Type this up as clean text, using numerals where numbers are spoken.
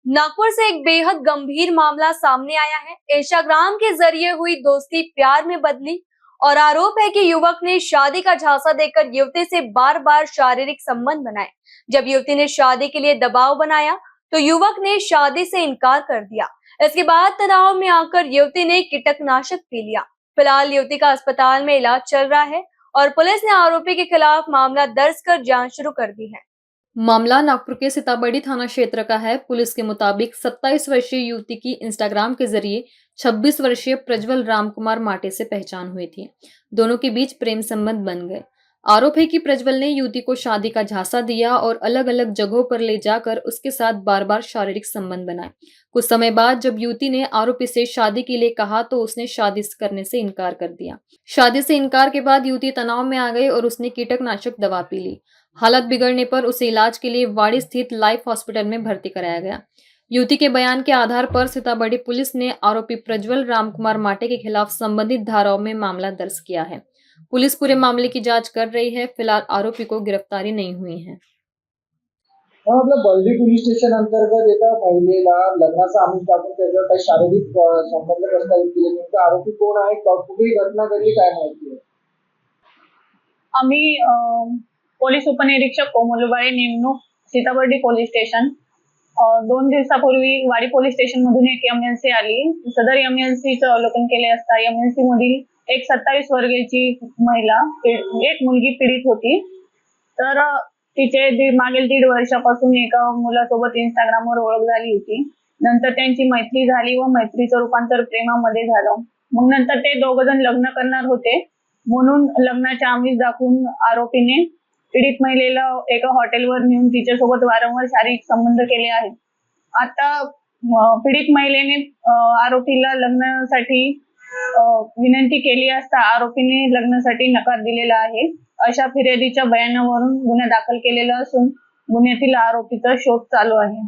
नागपुर से एक बेहद गंभीर मामला सामने आया है। इंस्टाग्राम के जरिए हुई दोस्ती प्यार में बदली और आरोप है कि युवक ने शादी का झांसा देकर युवती से बार बार शारीरिक संबंध बनाए। जब युवती ने शादी के लिए दबाव बनाया तो युवक ने शादी से इनकार कर दिया। इसके बाद तनाव में आकर युवती ने कीटनाशक पी लिया। फिलहाल युवती का अस्पताल में इलाज चल रहा है और पुलिस ने आरोपी के खिलाफ मामला दर्ज कर जांच शुरू कर दी है। मामला नागपुर के सीताबड़ी थाना क्षेत्र का है। पुलिस के मुताबिक 27 वर्षीय युवती की इंस्टाग्राम के जरिए 26 वर्षीय प्रज्वल रामकुमार माटे से पहचान हुई थी। दोनों के बीच प्रेम संबंध बन गए। आरोप है कि प्रज्वल ने युवती को शादी का झांसा दिया और अलग अलग जगहों पर ले जाकर उसके साथ बार बार शारीरिक संबंध बनाए। कुछ समय बाद जब युवती ने आरोपी से शादी के लिए कहा तो उसने शादी करने से इनकार कर दिया। शादी से इनकार के बाद युवती तनाव में आ गई और उसने कीटनाशक दवा पी ली। हालत बिगड़ने पर उसे इलाज के लिए वाड़ी स्थित लाइफ हॉस्पिटल में भर्ती कराया गया। युवती के बयान के आधार पर सीताबड़ी पुलिस ने आरोपी प्रज्वल रामकुमार माटे के खिलाफ संबंधित धाराओं में मामला दर्ज किया है। पुलिस पूरे मामले की जांच कर रही है। फिलहाल आरोपी को गिरफ्तारी नहीं हुई है। आपल्या बर्डी पोलीस स्टेशन अंतर्गत एका महिलेला लग्नाचा आमिष दाखवून त्याच्यावर काही शारीरिक संबंध प्रस्तावित केले. नेमका आरोपी कोण आहे, कुठे घटना घडली, काय माहिती आहे? आम्ही पोलीस उपनिरीक्षक कोमलबाई नेमणूक सीताबर्डी पोलीस स्टेशन 2 दिवसापूर्वी वाडी पोलीस स्टेशन मधून एक एमएलसी आली. सदर एमएलसीचं अवलोकन केले असता एमएलसी मधील एक 27 वर्षाची महिला एक मुलगी पीडित होती. तर तिचे मागील 1.5 वर्षापासून एका मुलासोबत इंस्टाग्रामवर ओळख झाली होती. नंतर त्यांची मैत्री झाली व मैत्रीचं रूपांतर प्रेमामध्ये झालं. मग नंतर ते दोघंजण लग्न करणार होते. म्हणून लग्नाचे आमिष दाखवून आरोपीने पीडित महिलेला एका हॉटेलवर नेऊन तिच्यासोबत वारंवार शारीरिक संबंध केले आहेत. आता पीडित महिलेने आरोपीला लग्नासाठी विनंती केली असता आरोपीने लग्नासाठी नकार दिलेला आहे. अशा फिर्यादीच्या बयानावरून गुन्हा दाखल केलेला असून गुन्ह्यातील आरोपीचा शोध चालू आहे.